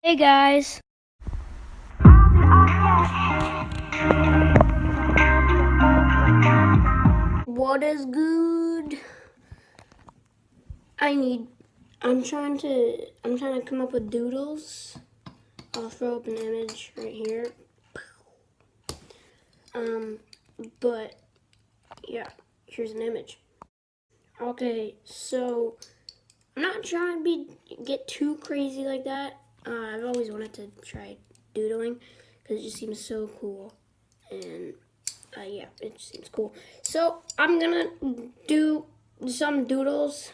Hey guys. What is good? I'm trying to come up with doodles. I'll throw up an image right here. But yeah, here's an image. Okay, so I'm not trying to get too crazy like that. I've always wanted to try doodling because it just seems so cool, and yeah, it just seems cool. So I'm gonna do some doodles.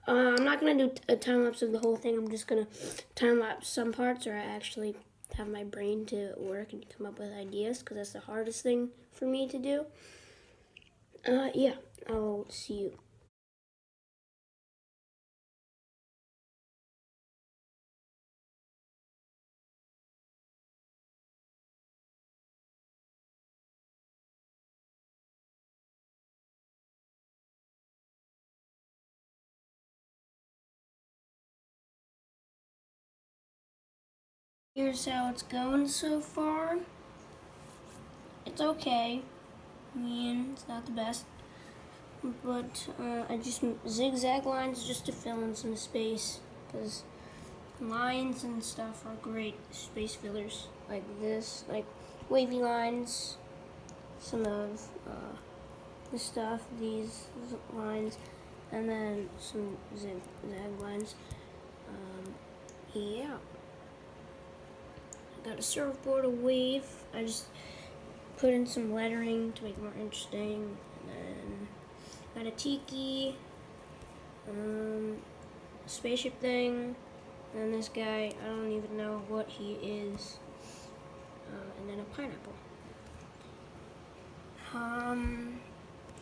I'm not gonna do a time lapse of the whole thing. I'm just gonna time lapse some parts, or I actually have my brain to work and come up with ideas, because that's the hardest thing for me to do. Yeah, I'll see you. Here's how it's going so far. It's okay. I mean, it's not the best, but I just zigzag lines just to fill in some space, because lines and stuff are great space fillers, like this, like wavy lines, some of this stuff, these lines, and then some zigzag lines. Yeah. Got a surfboard, a wave. I just put in some lettering to make it more interesting. And then got a tiki, spaceship thing, and this guy, I don't even know what he is, and then a pineapple.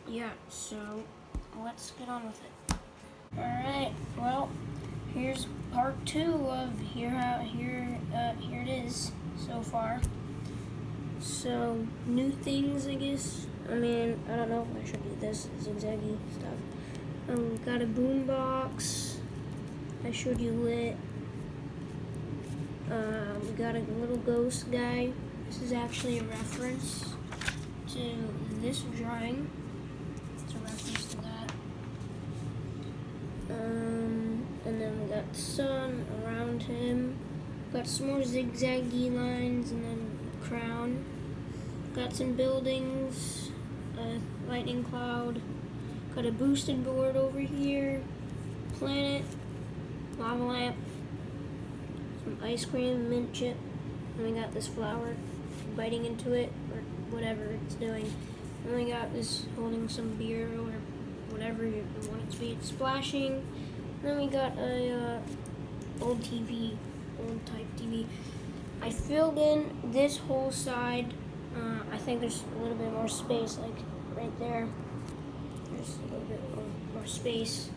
Yeah, so let's get on with it. Alright, well, here's part 2 of here it is so far. So, new things, I guess. I mean, I don't know if I should do this zigzaggy stuff. Got a boom box. I showed you lit. We got a little ghost guy. This is actually a reference to this drawing. It's a reference to that. And then we got the sun around him. Got some more zigzaggy lines, and then a crown. Got some buildings, a lightning cloud. Got a boosted board over here. Planet, lava lamp, some ice cream, mint chip. And we got this flower biting into it, or whatever it's doing. And we got this holding some beer or whatever you want it to be. It's splashing. And then we got a old type TV. I filled in this whole side. I think there's a little bit more space, like right there. There's a little bit more space.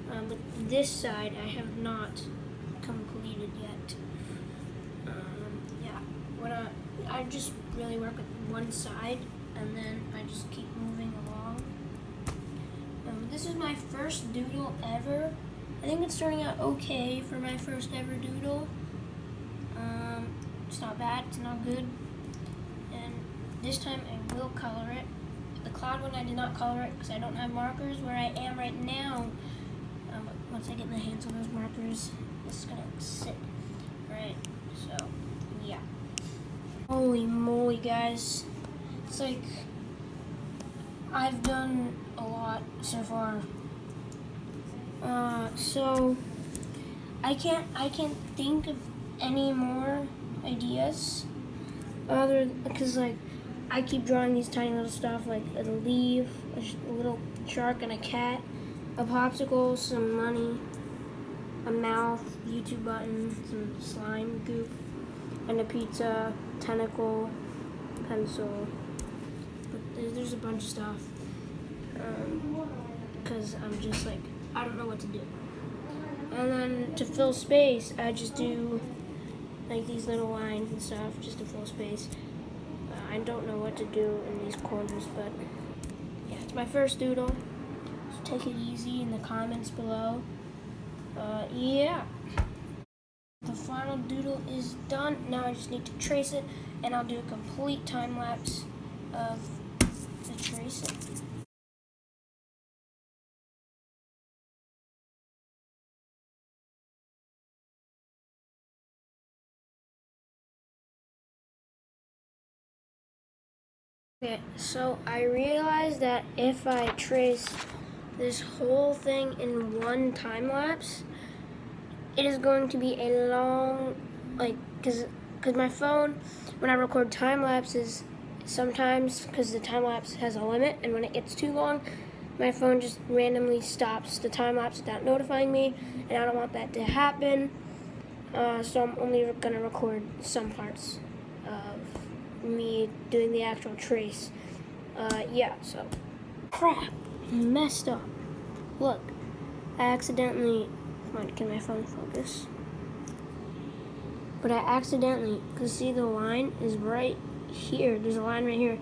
But this side I have not completed yet. Yeah, I just really work with one side, and then I just keep moving along. This is my first doodle ever. I think it's turning out okay for my first ever doodle. It's not bad, it's not good. And this time I will color it. The cloud one I did not color it because I don't have markers. Where I am right now, once I get my hands on those markers, this is gonna look sick. Right, so yeah. Holy moly, guys. It's like I've done a lot so far. So I can't think of any more ideas because like I keep drawing these tiny little stuff, like a leaf, a little shark and a cat, a popsicle, some money, a mouth, YouTube button, some slime goop, and a pizza, tentacle, pencil. But there's a bunch of stuff because I'm just like, I don't know what to do. And then to fill space, I just do like these little lines and stuff just to fill space. I don't know what to do in these corners, but yeah, it's my first doodle. So take it easy in the comments below. Yeah. The final doodle is done. Now I just need to trace it, and I'll do a complete time lapse of the tracing. Okay, so I realized that if I trace this whole thing in one time lapse, it is going to be a long, because my phone, when I record time lapses, sometimes, because the time lapse has a limit, and when it gets too long, my phone just randomly stops the time lapse without notifying me, and I don't want that to happen, so I'm only going to record some parts of me doing the actual trace. Yeah, so crap, messed up. Look, I accidentally, come on, can my phone focus? But I accidentally, because see the line is right here, there's a line right here.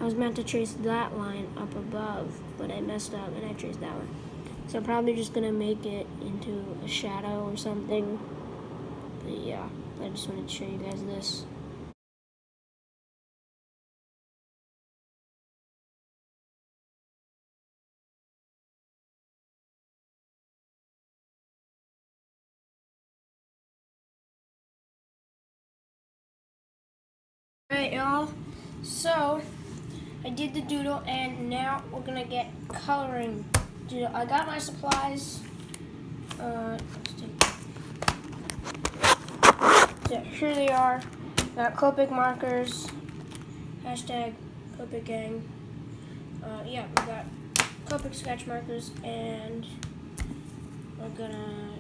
I was meant to trace that line up above, but I messed up and I traced that one. So I'm probably just gonna make it into a shadow or something. But yeah, I just wanted to show you guys this. Alright, y'all, so I did the doodle and now we're gonna get coloring doodle. I got my supplies. So here they are. Got Copic markers, hashtag Copic gang. Yeah, we got Copic sketch markers, and we're gonna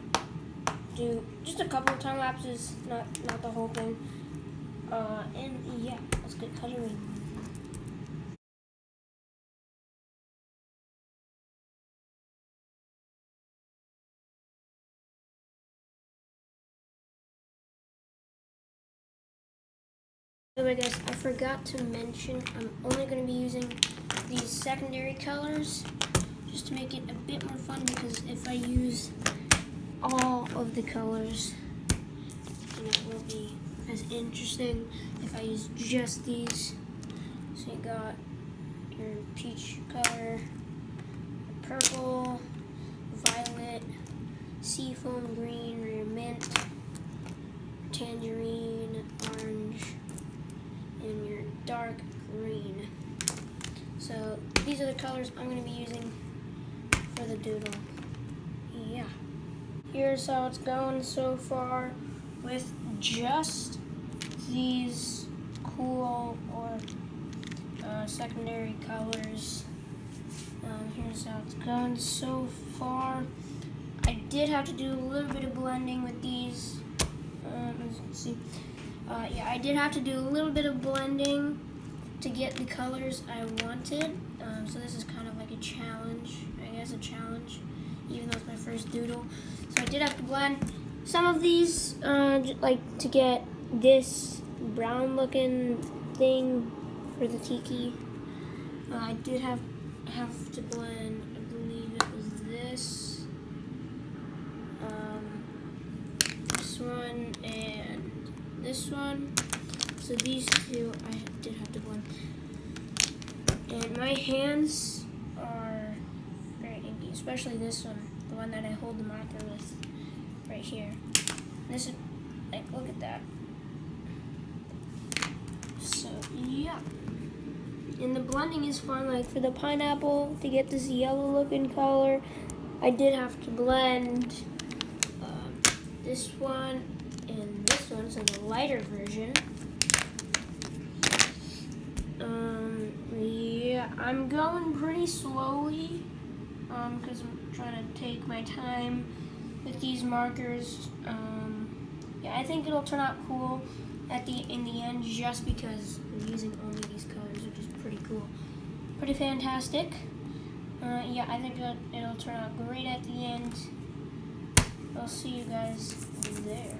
do just a couple of time lapses, not the whole thing. And yeah, let's get coloring. By the way, guys, I forgot to mention I'm only going to be using these secondary colors just to make it a bit more fun, because if I use all of the colors, then it won't be as interesting if I use just these. So you got your peach color, purple, violet, seafoam green, or your mint, tangerine, orange, and your dark green. So these are the colors I'm going to be using for the doodle. Yeah. Here's how it's going so far with just these cool or secondary colors. Here's how it's going so far. I did have to do a little bit of blending with these. As you can see. Yeah, I did have to do a little bit of blending to get the colors I wanted. So this is kind of like a challenge, I guess, even though it's my first doodle. So I did have to blend some of these, like to get this brown looking thing for the tiki. I did have to blend, I believe it was this one and this one. So these two I did have to blend. And my hands are very inky, especially this one, the one that I hold the marker with right here. This is, like, look at that. So yeah. And the blending is fun, like for the pineapple, to get this yellow looking color, I did have to blend this one and this one, so the lighter version. Yeah, I'm going pretty slowly because I'm trying to take my time with these markers. Yeah, I think it'll turn out cool in the end, just because we're using only these colors, which is pretty cool, pretty fantastic. Yeah, I think it'll turn out great at the end. I'll see you guys there.